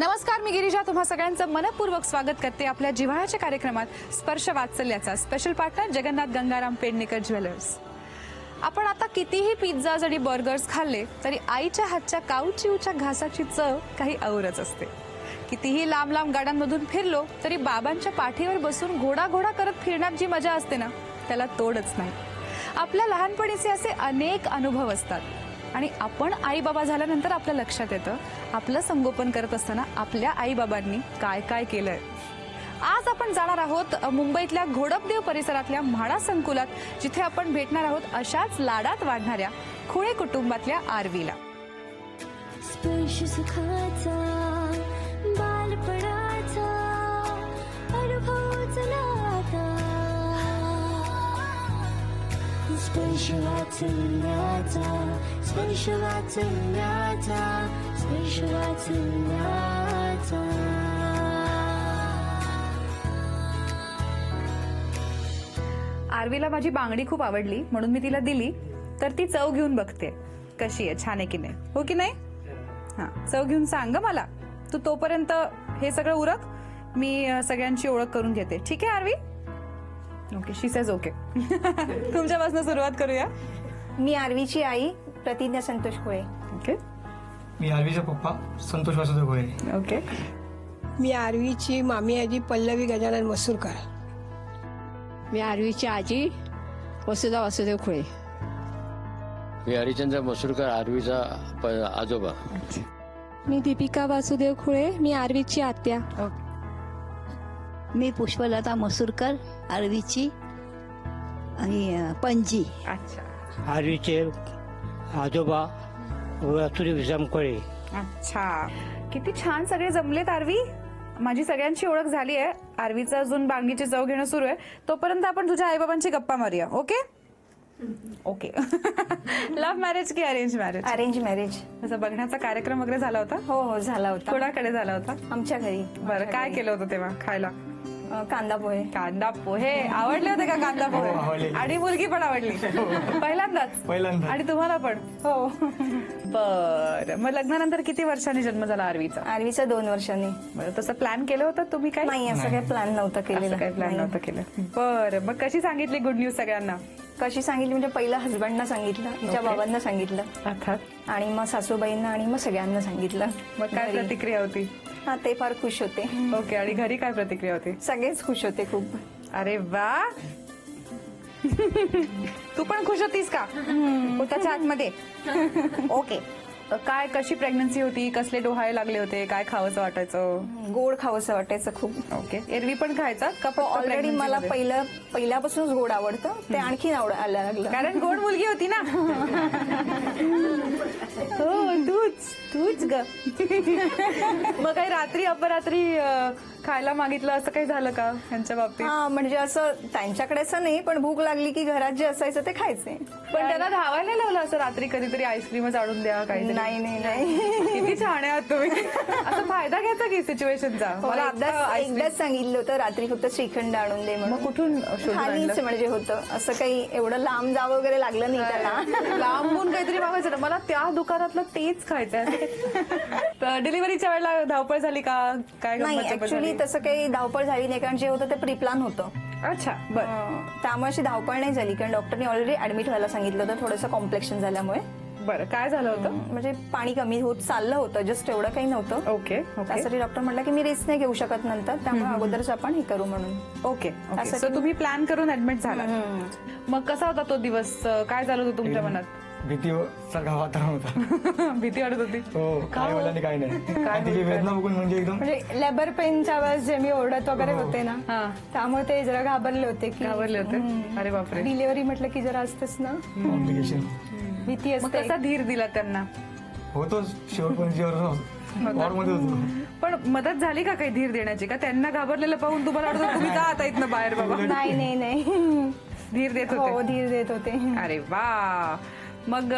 नमस्कार, मी गिरिजा तुम्हा सगळ्यांचं मनपूर्वक स्वागत करते आपल्या जिव्हाळ्याच्या कार्यक्रमात स्पर्श वात्सल्याचा special partner Jagannath Gangaram Pednekar jewellers. आपण आता कितीही पिझ्झाज आणि बर्गर्स खाल्ले तरी आईच्या हातच्या काऊचिवच्या घासाची चव काही औरच असते। कितीही लांब लांब गाड्यांमधून फिरलो तरी बाबांच्या पाठीवर बसून घोडा घोडा करत फिरण्यात जी मजा असते ना त्याला तोडच नाही। आपल्या लहानपणीचे असे अनेक अनुभव असतात आणि आपण आई बाबा झाल्यानंतर आपल्या लक्षात येतं आपलं संगोपन करत असताना आपल्या आई बाबांनी काय काय केलंय। आज आपण जाणार आहोत मुंबईतल्या घोडपदेव परिसरातल्या म्हाडा संकुलात, जिथे आपण भेटणार आहोत अशाच लाडात वाढणाऱ्या खुळे कुटुंबातल्या आरवीला। स्पर्श सुखाचा बालपणाचा अनुभव चलाता, स्पर्श वाचल्याचा स्पर्श वाचल्याचा स्पर्श वाचल्याचा। आरवीला माझी बांगडी खूप आवडली म्हणून मी तिला दिली, तर ती चव घेऊन बघते कशी आहे, छान आहे की नाही, हो की नाही। हा, चव घेऊन सांग मला तू। तोपर्यंत हे सगळं उरक, मी सगळ्यांची ओळख करून घेते, ठीक आहे आरवी? ओके, शी सेज ओके। तुमच्यापासून सुरुवात करूया। मी आरवीची आई प्रतिज्ञा संतोष खोळे। ओके। मी आरवीचा पप्पा संतोष वासुदेव खोळे। ओके। मी आरवीची मामी आजी पल्लवी गजानन मसूरकर। मी आरवीची आजी वसुधा वासुदेव खुळे। मी हरिचंद्र मसूरकर, आरवीचा आजोबा। मी दीपिका वासुदेव खुळे, मी आरवीची आत्या। मी पुष्पलता मसूरकर, आरवीची आणि पणजी। अच्छा आरवीचे आजोबा वासुदेव विजामकोळे। अच्छा, किती छान सगळे जमलेत आरवी। माझी सगळ्यांची ओळख झाली आहे। आरवीचं अजून बांगीची चव घेणं सुरू आहे, तोपर्यंत आपण तुझ्या आईबाबांची गप्पा मारूया। Okay okay. लव्ह मॅरेज की अरेंज मॅरेज? Arrange marriage. असं बघण्याचा कार्यक्रम वगैरे झाला होता? हो हो झाला होता। कोणाकडे झाला होता? आमच्या घरी। बरं, काय केलं होतं तेव्हा खायला? कांदा पोहे। कांदा पोहे आवडले होते का? कांदा हो, पोहे आवडले. आणि मुलगी पण आवडली पहिल्यांदाच? पहिल्यांदा. आणि तुम्हाला पण? हो। बरं, मग लग्नानंतर किती वर्षांनी जन्म झाला आरवीचा? आरवीचा 2 वर्षांनी। बरं, तसं प्लॅन केलं होतं तुम्ही? काय नाही, असं काही प्लॅन नव्हता केलेला। काही प्लॅन नव्हतं केलं? बरं, मग कशी सांगितली गुड न्यूज सगळ्यांना? कशी सांगितली म्हणजे पहिला हसबंडना सांगितलं, तिच्या ओके. बाबांना सांगितलं, अर्थात। आणि मग सासूबाईंना आणि मग सगळ्यांना सांगितलं। मग काय घरी. प्रतिक्रिया होती? हा, ते फार खुश होते। ओके, आणि घरी काय प्रतिक्रिया होती? सगळेच खुश होते खूप। अरे वा। तू पण खुश होतीस का पोटाच्या आतमध्ये? ओके। काय, कशी प्रेग्नन्सी होती? कसले डोहाळे लागले होते? काय खावंसं वाटायचं? गोड खावंसं वाटायचं खूप। ओके, एरवी पण खायचा का? ऑलरेडी मला पहिल्यापासूनच गोड आवडतं, ते आणखी आवडायला लागलं कारण गोड मुलगी होती ना। हो, तूच ग। मग काही रात्री अपरात्री खायला मागितलं असं काही झालं का त्यांच्या बाबतीत? हा, म्हणजे असं त्यांच्याकडे असं नाही, पण भूक लागली की घरात जे असायचं ते खायचे। पण त्यांना धावायला लावलं असं रात्री कधीतरी आईस्क्रीमच आणून द्या काही? नाही नाही नाही। किती छान आहात तुम्ही। असं फायदा घ्यायचा की सिच्युएशनचा? मला एकदाच सांगितलं होतं रात्री फक्त श्रीखंड आणून दे म्हणून। मग कुठून शोधून खालीच आणलं? म्हणजे होतं, असं काही एवढं लांब जावं वगैरे लागलं नाही त्याला। लांबून काहीतरी मागायचं ना, मला त्या दुकानातलं तेच खायचंय। डिलिव्हरीच्या वेळेला धावपळ झाली का? काय नाही, गंमत जंमत ऍक्च्युली झाली? तसं काही धावपळ झाली नाही, कारण जे होतं ते प्रीप्लान होतं। अच्छा, बरं त्यामुळे अशी धावपळ नाही झाली, कारण डॉक्टरने ऑलरेडी ऍडमिट व्हायला सांगितलं होतं थोडंसं कॉम्प्लेक्शन झाल्यामुळे। बरं, काय झालं होतं? म्हणजे पाणी कमी होत चाललं होतं, जस्ट एवढं काही नव्हतं। ओके त्यासाठी डॉक्टर म्हटलं की मी रिस्क नाही घेऊ शकत नंतर, त्यामुळे अगोदरच आपण हे करू म्हणून। ओके। सो तुम्ही प्लॅन करून ऍडमिट झाला। मग कसा होता तो दिवस? काय झालं होतं तुमच्या मनात? भीती सारखा वातावरण होता। भीती वाटत होती? हो, काय बोला काय नाही। आणि तिची वेदना बघून म्हणजे एकदम म्हणजे लेबर पेनच्या वेळेस जे मी ओरडत वगैरे होते ना, हा, त्यामुळे ते जरा घाबरले होते की घाबरले होते? अरे बापरे। डिलिव्हरी म्हटलं की जरा असतेच ना, कॉम्प्लिकेशन भीती मग असते। कसा धीर दिला त्यांना? होतोच शेवटपर्यंत वॉर्डमध्ये होतो। पण मदत झाली का काही धीर देण्याची? का त्यांना घाबरलेलं पाहून तुम्हाला वाटतं तुम्ही जा आता इथनं बाहेर बाबा? नाही नाही नाही, धीर देत हो होते? धीर देत होते। अरे वा। मग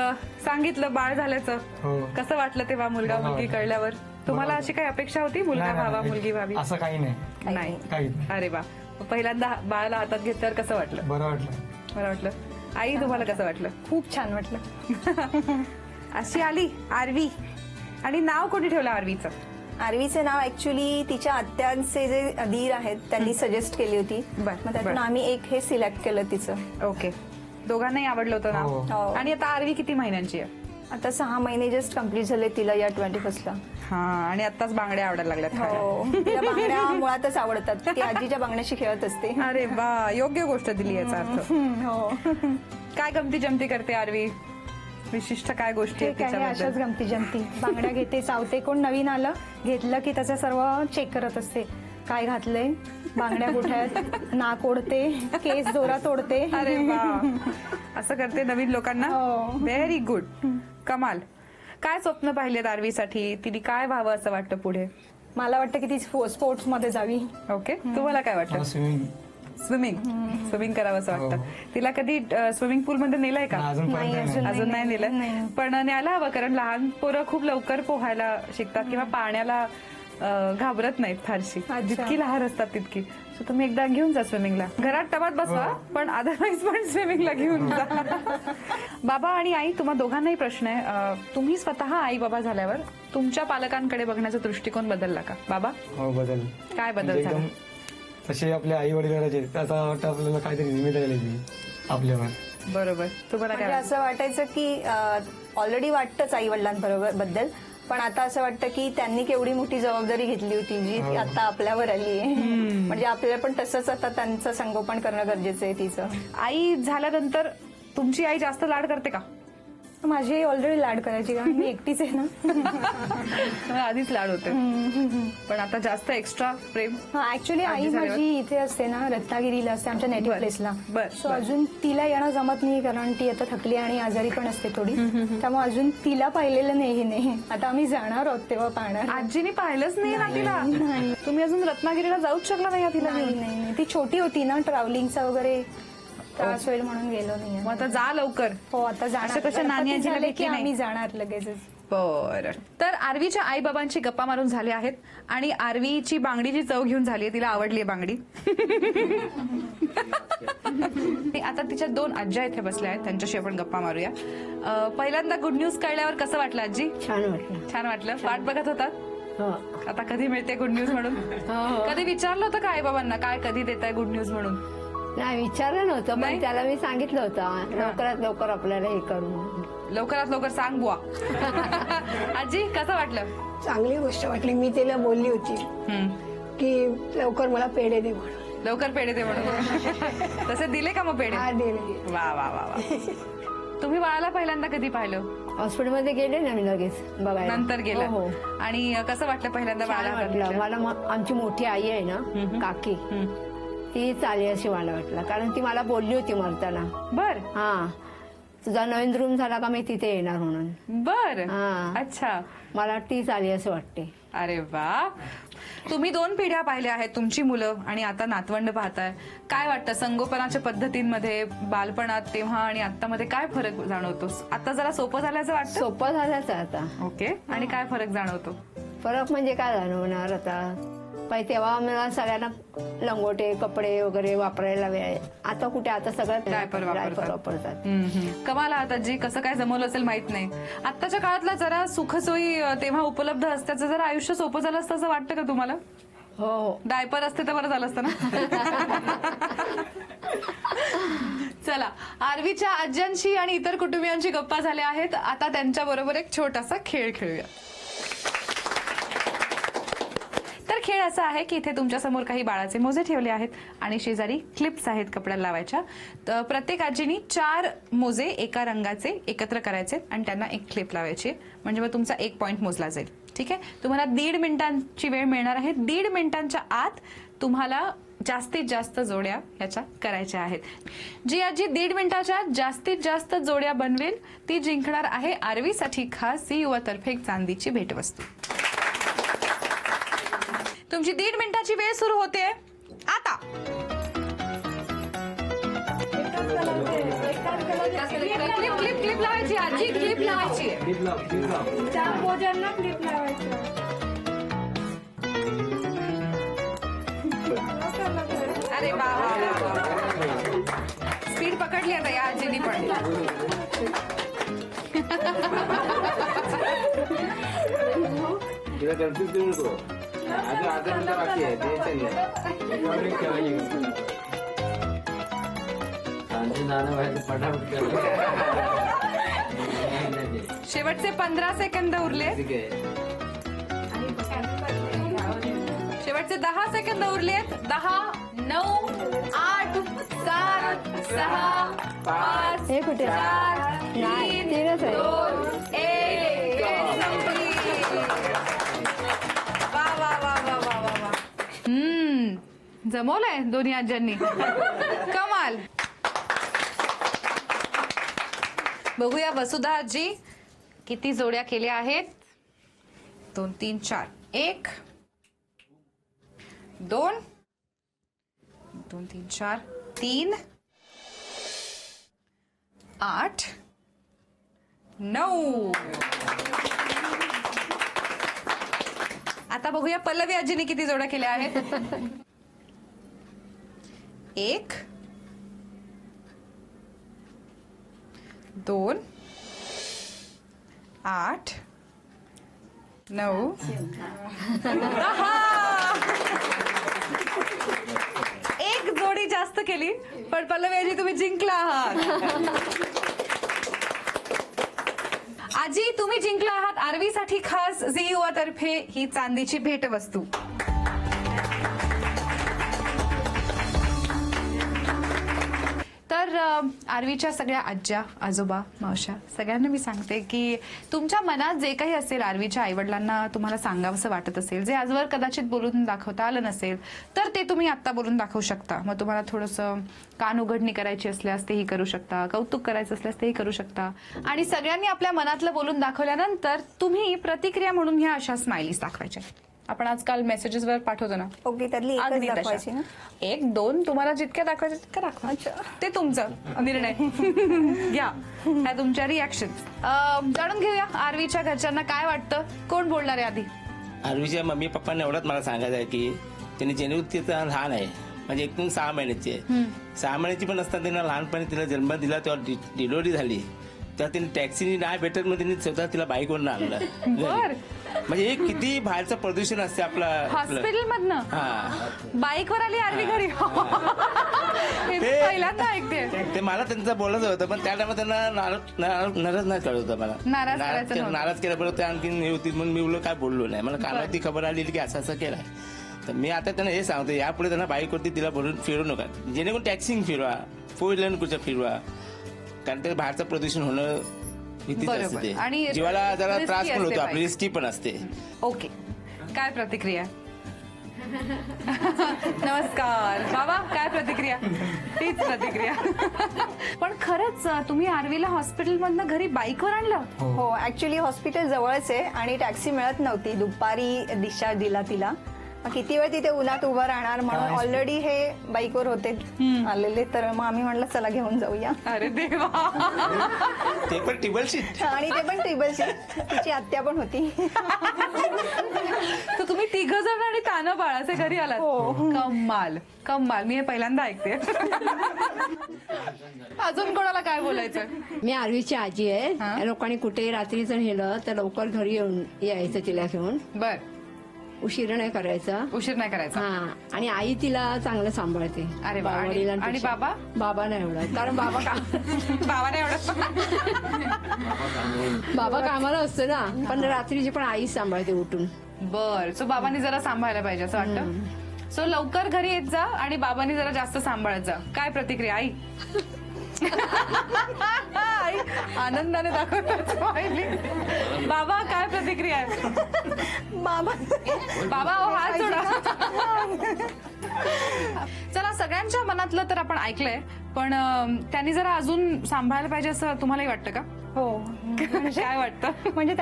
सांगितलं बाळ झाल्याचं, हो, कसं वाटलं तेव्हा मुलगा बरं मुलगी वाटलं. कळल्यावर? तुम्हाला अशी काही अपेक्षा होती मुलगा नाही, व्हावा नाही, मुलगी व्हावी? असं काही नाही, नाही? काही नाही. अरे वा। मग पहिल्यांदा बाळाला हातात घेतल्यावर कसं वाटलं? बरं वाटलं। बरं वाटलं? आई तुम्हाला कसं वाटलं? खूप छान वाटलं। अशी आली आरवी, आणि नाव कोणी ठेवलं आरवीचं? आरवीचे नाव ऍक्च्युली तिच्या आत्यांचे जे दीर आहेत त्यांनी सजेस्ट केली होती. बर, मग त्यातून बर. आम्ही एक हे सिलेक्ट केलं तिचं. ओके, दोघांनाही आवडलं होतं हो. ना. हो. आणि आता आरवी किती महिन्यांची आहे? आता 6 महिने जस्ट कम्प्लीट झाले तिला या 21st ला. हा, आणि आताच बांगड्या आवडायला लागल्यात खायला. हो, तिला बांगड्या मुळातच आवडतात. ती आजीच्या बांगड्याशी खेळत असते. अरे वा, योग्य गोष्ट दिली याचा अर्थ. हो, काय गमती जमती करते आरवी? विशिष्ट काय गोष्टी आहेत ठीक आहे, अशाच तिच्याबद्दल? गमती जमती. बांगड्या घेते, चावते. कोण नवीन आलं घेतलं की त्याचं सर्व चेक करत असते. काय घातलंय, बांगड्या कुठे आहेत, नाक ओढते, केस जोरात ओढते. अरे वा, असं करते नवीन लोकांना. हो. व्हेरी गुड, कमाल. काय स्वप्न पाहिलेत आरवीसाठी? तिने काय व्हावं असं वाटतं पुढे? मला वाटतं की ती स्पोर्ट्स मध्ये जावी. ओके, तुम्हाला काय वाटतं? स्विमिंग स्विमिंग करावं असं वाटतं. तिला कधी स्विमिंग पूल मध्ये नेलंय का? अजूनपर्यंत अजून नाही नेलं, पण न्यायला हवं, कारण लहान पोरं खूप लवकर पोहायला शिकतात किंवा पाण्याला घाबरत नाहीत फारशी. जितकी लहान असतात तितकी. सो तुम्ही एकदा घेऊन जा स्विमिंगला. घरात टबात बसवा, पण अदरवाईज पण स्विमिंगला घेऊन जा. बाबा आणि आई, तुम्हा दोघांनाही प्रश्न आहे. तुम्ही स्वतः आई बाबा झाल्यावर तुमच्या पालकांकडे बघण्याचा दृष्टिकोन बदलला का? बाबा, हो बदल. काय बदल म्हणजे झाला? एकदम तसे आपले आई वडील करायचे, त्याचा वाटतं आपल्याला काहीतरी जिम्मेदारी आली आपल्यावर. बरोबर. तुम्हाला काय म्हणजे वाटतं? असं वाटायचं की ऑलरेडी वाटतंच आई वडिलांबरोबर बद्दल, पण आता असं वाटतं की त्यांनी केवढी मोठी जबाबदारी घेतली होती जी ती आता आपल्यावर आली आहे. म्हणजे आपल्याला पण तसंच आता त्यांचं संगोपन करणं गरजेचं आहे तिचं. आई झाल्यानंतर तुमची आई जास्त लाड करते का? माझी ऑलरेडी लाड करायची, कारण मी एकटीच आहे ना. तुम्हाला आधीच लाड होते, पण आता जास्त एक्स्ट्रा प्रेम. हा, ऍक्च्युली आई आजी झाल्यावर? माझी इथे असते ना, रत्नागिरीला असते, आमच्या नेटिव्ह बर, प्लेसला. बर, सो बर. अजून तिला येणं जमत नाही, कारण ती आता थकली आणि आजारी पण असते थोडी. त्यामुळे अजून तिला पाहिलेलं नाही. आता आम्ही जाणार आहोत तेव्हा पाहणार. आजीने पाहिलंच नाही ना तिला? तुम्ही अजून रत्नागिरीला जाऊच शकला नाही तिला? नाही, ती छोटी होती ना, ट्रॅव्हलिंगचा वगैरे त्रास होईल म्हणून गेलो नाही. मग आता जा लवकर. हो, आता जाणार. असं कसं नानी गणपती आजीला झाले भेटली की नाही? आम्ही जाणार लगेचच. बरं. तर आरवीच्या आई बाबांची गप्पा मारून झाले आहेत आणि आरवीची बांगडीची चव घेऊन झाली, तिला आवडली आहे बांगडी. आता तिच्या 2 आज्या इथे बसल्या आहेत, त्यांच्याशी आपण गप्पा मारूया. पहिल्यांदा गुड न्यूज कळल्यावर कसं वाटलं आजी? छान वाटलं. छान वाटलं. वाट बघत होतात हो. आता कधी मिळते गुड न्यूज म्हणून? कधी विचारलं होतं का आई बाबांना काय कधी देताय गुड न्यूज म्हणून? नाही, विचारलं नव्हतं, नाही? पण त्याला मी सांगितलं होतं लवकरात लवकर आपल्याला हे करू. लवकरात लवकर सांग बुवा. आजी कसं वाटलं? चांगली गोष्ट वाटली. मी तिला बोलली होती की लवकर मला पेढे दे म्हणून. लवकर पेढे दे म्हणून. तसे दिले का मग पेढे? हा, दिले. वा वा वा वा. तुम्ही बाळाला पहिल्यांदा कधी पाहिलं? हॉस्पिटलमध्ये गेले ना मी लगेच बघायला. नंतर गेलं. हो. आणि कसं वाटलं पहिल्यांदा छान बाळाला वाटलं बघितलं? मला. आमची मोठी आई आहे ना, काकी, ती चाली अशी मला वाटलं, कारण ती मला बोलली होती मरताना. बर हा, तुझा नवीन रूम झाला का मी तिथे येणार म्हणून. बर. हा. अच्छा. मला तीच आली असं वाटते. अरे वा. तुम्ही 2 पिढ्या पाहिल्या आहेत, तुमची मुलं आणि आता नातवंड पाहताय. काय वाटतं संगोपनाच्या पद्धतींमध्ये बालपणात तेव्हा आणि आत्तामध्ये काय फरक जाणवतो? आता जरा सोपं झाल्याचं वाटतं? सोपं झालंच आहे आता. ओके. आणि काय फरक जाणवतो? फरक म्हणजे काय जाणवणार आता? पण तेव्हा मला सगळ्यांना लंगोटे कपडे वगैरे वापरायला वेळ. आता कुठे, आता सगळं डायपर वापरतात. कमाल आता जी कसं काय जमवलं असेल माहित नाही. आत्ताच्या काळातला जरा सुखसोयी तेव्हा उपलब्ध असत्याचं जरा आयुष्य सोपं झालं असतं असं वाटतं का तुम्हाला? हो. डायपर असते तर बरं झालं असतं ना. चला, आरवीच्या आज्यांशी आणि इतर कुटुंबियांशी गप्पा झाल्या आहेत. आता त्यांच्या बरोबर एक छोटासा खेळ खेळूया. तर खेळ असा आहे की इथे तुमच्या समोर काही बाळाचे मोजे ठेवले आहेत आणि शेजारी क्लिप्स आहेत कपड्याला लावायच्या. तर प्रत्येक आजीनी 4 मोजे एका रंगाचे एकत्र करायचे आणि त्यांना एक क्लिप लावायची, म्हणजे मग तुमचा 1 पॉइंट मोजला जाईल. ठीक आहे. तुम्हाला 1.5 मिनिटांची वेळ मिळणार आहे. 1.5 मिनिटांच्या आत तुम्हाला जास्तीत जास्त जोड्या ह्याच्या करायच्या आहेत. जी आजी 1.5 मिनिटाच्या जास्तीत जास्त जोड्या बनवेल ती जिंकणार आहे आरवीसाठी खास सी युवातर्फे चांदीची भेटवस्तू. तुमची 1.5 मिनिटाची वेळ सुरू होते आता. क्लिप लावायची आजी, क्लिप लावायची. अरे वा वा वा. स्पीड पकडली आता या आजीनी पण. तिला कन्फ्युज करू नको. अजून अर्धा मिनिट बाकी आहे, टेन्शन नाही. शेवटचे 15 सेकंद उरले. ठीक आहे. शेवटचे 10 सेकंद उरलेत. 10, 9, 8, 7, 6, 5, हे कुठे? 4, नाही, 3, तीनच आहे. 2, 1. वा वा वा वा वा वा वा. जमवलंय दोन्ही आज्यांनी. कमाल. बघूया वसुधा आजी किती जोड्या केल्या आहेत. 2, 3, 4. 1, 2, 2, 3, 4, 3, 8, 9. आता बघूया पल्लवी आजीने किती जोड्या केल्या आहेत. 1, 2, 8, 9, 10. एक जोडी जास्त केली पण पल्लवी आजी तुम्ही जिंकला आहात. आजी तुम्ही जिंकला आहात आरवीसाठी खास झी युवा तर्फे ही चांदीची भेटवस्तू. तर आरवीच्या सगळ्या आज्या आजोबा मावश्या सगळ्यांना मी सांगते की तुमच्या मनात जे काही असेल आरवीच्या आईवडिलांना तुम्हाला सांगावंसं वाटत असेल, जे आजवर कदाचित बोलून दाखवता आलं नसेल तर ते तुम्ही आत्ता बोलून दाखवू शकता. मग तुम्हाला थोडंसं कान उघडणी करायची असल्यास तेही करू शकता, कौतुक करायचं असल्यास तेही करू शकता. आणि सगळ्यांनी आपल्या मनातलं बोलून दाखवल्यानंतर तुम्ही प्रतिक्रिया म्हणून ह्या अशा स्माइलीज दाखवायच्या. आपण आजकाल मेसेजेस वर पाठवतो ना, ओके, त्यातली एकच अगदी तशा. दाखवायची ना. 1, 2 तुम्हाला जितक्या दाखवायचं तितक्या दाखवा. ते तुमचं निर्णय घ्या. ह्या तुमच्या रिॲक्शन. जाणून घेऊया आरवीच्या घरच्यांना काय वाटतं. कोण बोलणार आहे आधी? आरवीच्या मम्मी पप्पांना एवढंच मला सांगायचं आहे की त्यांनी जेणेकरून तिचा लहान आहे, म्हणजे एकदम 6 महिन्याची आहे. 6 महिन्याची पण असताना त्यांना लहानपणी तिला जन्म दिला तेव्हा डिलिव्हरी झाली तेव्हा त्यांनी टॅक्सीनी नाही भेटत मग त्यांनी स्वतः तिला बाईकवरून आणलं. म्हणजे हे किती बाहेरचं प्रदूषण असते आपलं हॉस्पिटल मधनं हा बाईकवर आली आरवी घरी. हे मी पहिल्यांदा ऐकते. ते मला त्यांचं बोलायचं होतं पण त्या टायमात त्यांना नाराज नाही कळत होतं मला. नाराज करायचं नव्हतं. नाराज केल्याबरोबर ते आणखी हे होती म्हणून मी बोललो काय बोललो नाही. मला कानावरती खबर आली की असं असं केलं. तर मी आता त्यांना हे सांगतो यापुढे त्यांना बाईकवरती तिला भरून फिरू नका, जेणेकरून टॅक्सिंग फिरवा, 4 व्हीलर कुठं फिरवा, कारण ते बाहेरचं प्रदूषण होणं भीतीच असते ते. आणि जीवाला जरा risky त्रास पण असते होतो, आपली bike. रिस्की पण असते. ओके, काय प्रतिक्रिया? नमस्कार बाबा, काय प्रतिक्रिया? तीच प्रतिक्रिया. पण खरंच तुम्ही आरवीला हॉस्पिटल मधनं घरी बाईकवर आणलं? हो, ऍक्च्युली हॉस्पिटल जवळच आहे आणि टॅक्सी मिळत नव्हती. दुपारी डिस्चार्ज दिला तिला. मग किती वेळ तिथे उन्हात उभं राहणार म्हणून ऑलरेडी हे बाईकवर होते आलेले, तर मग आम्ही म्हणलं चला घेऊन जाऊया. अरे देवा. ते पण टेबल शीट आणि ते पण टेबल शीट. तिची आत्या पण होती. तर तुम्ही 3 जण आणि तानं बाळाचे घरी आलात? कमाल कमाल. मी हे पहिल्यांदा ऐकते. अजून कोणाला काय बोलायचं? मी आरवीची आजी आहे. या लोकांनी कुठेही रात्री जर नेलं तर लवकर घरी येऊन यायचं तिला घेऊन. बर, उशीर नाही करायचा. उशीर नाही करायचा. हा, आणि आई तिला चांगलं सांभाळते. अरे वा. आणि वडिलांपेक्षा. बाबा? बाबा नाही एवढं, कारण बाबा बाबा नाही एवढं. बाबा कामाला असतो ना, पण रात्रीची पण आई सांभाळते उठून. बर, सो बाबांनी जरा सांभाळायला पाहिजे असं वाटतं. सो लवकर घरी येत जा आणि बाबांनी जरा जास्त सांभाळत जा. काय प्रतिक्रिया आई? आई आनंदाने दाखवतात. बाबा काय प्रतिक्रिया आहे? बाबा हात जोडा. चला, सगळ्यांच्या मनातलं तर आपण ऐकलंय, पण त्यांनी जरा अजून सांभाळायला पाहिजे असं तुम्हालाही वाटतं का? हो. काय वाटतं? म्हणजे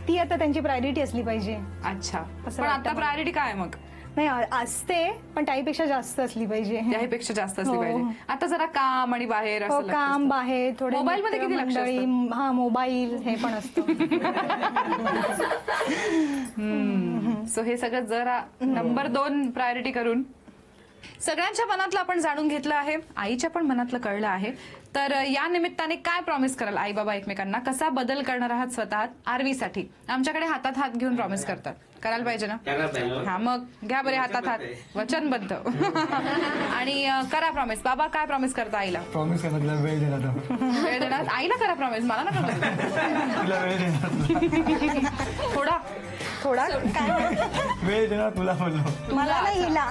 ती आता त्यांची प्रायोरिटी असली पाहिजे. अच्छा, असं पण वाटतं आता प्रायोरिटी काय मग? नाही, असते पण त्याहीपेक्षा जास्त असली पाहिजे. त्याहीपेक्षा जास्त असली हो. पाहिजे. आता जरा काम आणि बाहेर हो, असं काम बाहेर थोडे मोबाईल मध्ये किती लक्ष मित्रमंडळी, असतं? हा मोबाईल हे पण असतं. सो हे सगळं जरा नंबर 2 प्रायोरिटी करून सगळ्यांच्या मनातलं आपण जाणून घेतलं आहे. आईच्या पण मनातलं कळलं आहे. तर या निमित्ताने काय प्रॉमिस कराल आई बाबा एकमेकांना? कसा बदल करणार आहात स्वतः आरवीसाठी? आमच्याकडे हातात हात घेऊन प्रॉमिस करतात. करायला पाहिजे ना? करायला पाहिजे. हा, मग घ्या बरे हातात हात, वचनबद्ध. आणि करा प्रॉमिस. बाबा काय प्रॉमिस करता आईला? प्रॉमिस करा तुला वेळ देणार आता. वेळ देणार आईला? करा प्रॉमिस, मला नका करू. तुला वेळ देणार. थोडा थोडा वेळ देणार तुला म्हणलो. मला नाही हिला.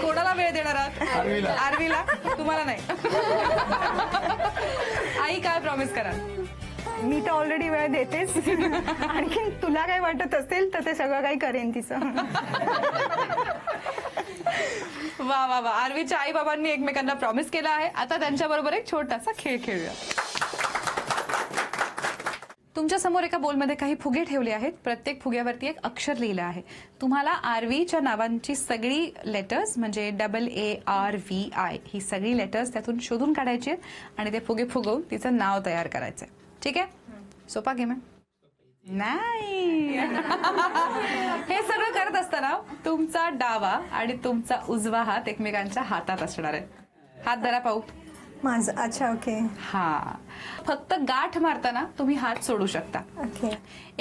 कोणाला वेळ देणार आहात? आरवीला. आरवीला? तुम्हाला नाही. आई काय प्रॉमिस करा? मी तर ऑलरेडी वेळ देतेच. आणखी तुला काय वाटत असेल तर ते सगळं काही करेन तिचं. वा वा वा. आरवीच्या आई बाबांनी एकमेकांना प्रॉमिस केला आहे. आता त्यांच्याबरोबर एक छोटासा खेळ खेळूया. तुमच्या समोर एका बोलमध्ये काही फुगे ठेवले आहेत. प्रत्येक फुग्यावरती एक अक्षर लिहिलं आहे. तुम्हाला आरवीच्या नावांची सगळी लेटर्स म्हणजे AARVI ही सगळी लेटर्स त्यातून शोधून काढायची आहेत आणि ते फुगे फुगवून तिचं नाव तयार करायचंय. ठीक आहे? सोपा गेम आहे. नाही. हे सगळं करत असताना तुमचा डावा आणि तुमचा उजवा हात एकमेकांच्या हातात असणार आहे. हात धरा पाहू. माझं अच्छा ओके हा. फक्त गाठ मारताना तुम्ही हात सोडू शकता. ओके.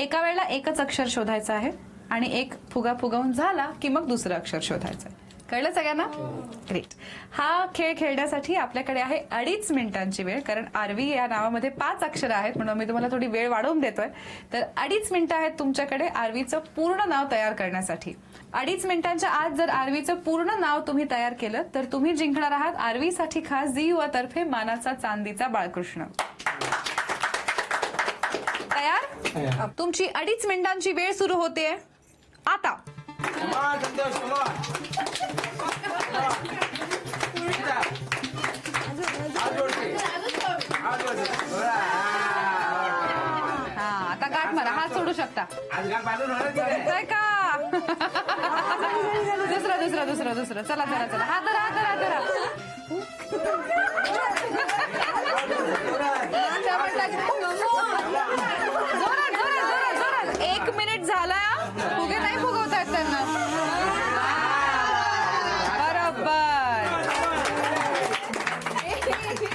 एका वेळेला एकच अक्षर शोधायचं आहे आणि एक फुगा फुगवून झाला की मग दुसरं अक्षर शोधायचं आहे. कळलं सगळ्यांना? ग्रेट. हा खेळ खेळण्यासाठी आपल्याकडे आहे 2.5 मिनिटांची वेळ. कारण आरवी या नावामध्ये 5 अक्षरं आहेत म्हणून मी तुम्हाला थोडी वेळ वाढवून देतोय. तर 2.5 मिनिटं आहेत तुमच्याकडे आरवीचं पूर्ण नाव तयार करण्यासाठी. 2.5 मिनिटांच्या आत जर आरवीचं पूर्ण नाव तुम्ही तयार केलं तर तुम्ही जिंकणार आहात आरवीसाठी खास झी युवा तर्फे मानाचा चांदीचा बाळकृष्ण. तयार? तुमची 2.5 मिनिटांची वेळ सुरू होते आता. हा, आता गाठ मारा. हात सोडू शकता. काय का? दुसरा दुसरा दुसरा दुसरा. चला चला चला. हात धरा, हात धरा, हात धरा. जोरात जोरात जोरात जोरात. 1 मिनिट झाला. फुगे नाही फुगवतायत त्यांना. बरोबर.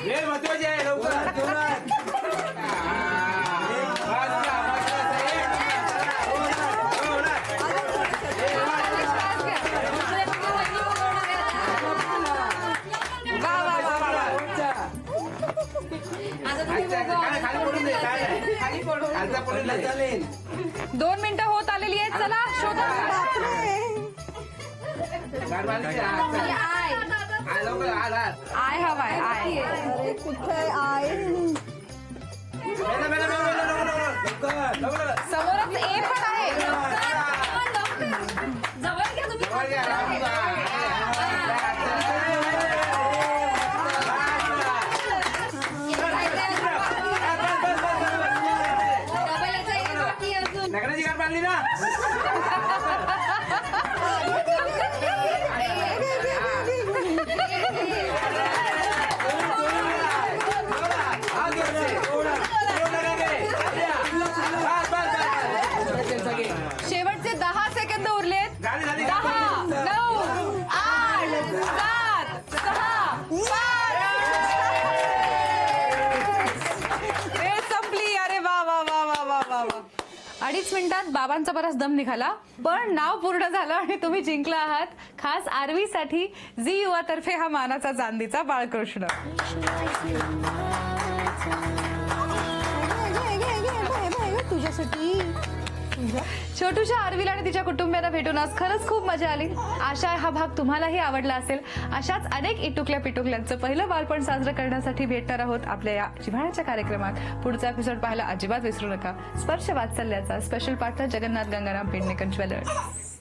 हे महत्वाचे आहे. लवकर वा वा वा वा. 2 मिनिटं होत आलेली आहेत. चला शोधा. आय हवाय. आय कुठे आहे? समोरच ए पण आहे. नगराची गाठ बांधली ना. शेवटचे 10 सेकंद उरलेत. 10, 9, 8, 7, 6, 5. वेळ संपली. अरे वा वा वा वा वा वा वा. 2.5 मिनिटात बाबांचा बराच दम निघाला पण नाव पूर्ण झालं आणि तुम्ही जिंकला आहात खास आरवीसाठी झी युवा तर्फे हा मानाचा चांदीचा बाळकृष्ण. तुझ्यासाठी. छोटूच्या आरवीला आणि तिच्या कुटुंबियांना भेटून आज खरंच खूप मजा आली. आशा आहे हा भाग तुम्हालाही आवडला असेल. अशाच अनेक इटुकल्या पिटुकल्यांचं पहिलं बालपण साजरं करण्यासाठी भेटणार आहोत आपल्या या जिव्हाळ्याच्या कार्यक्रमात. पुढचा एपिसोड पाहायला अजिबात विसरू नका. स्पर्श वात्सल्याचा special partner Jagannath Gangaram Pednekar jewellers.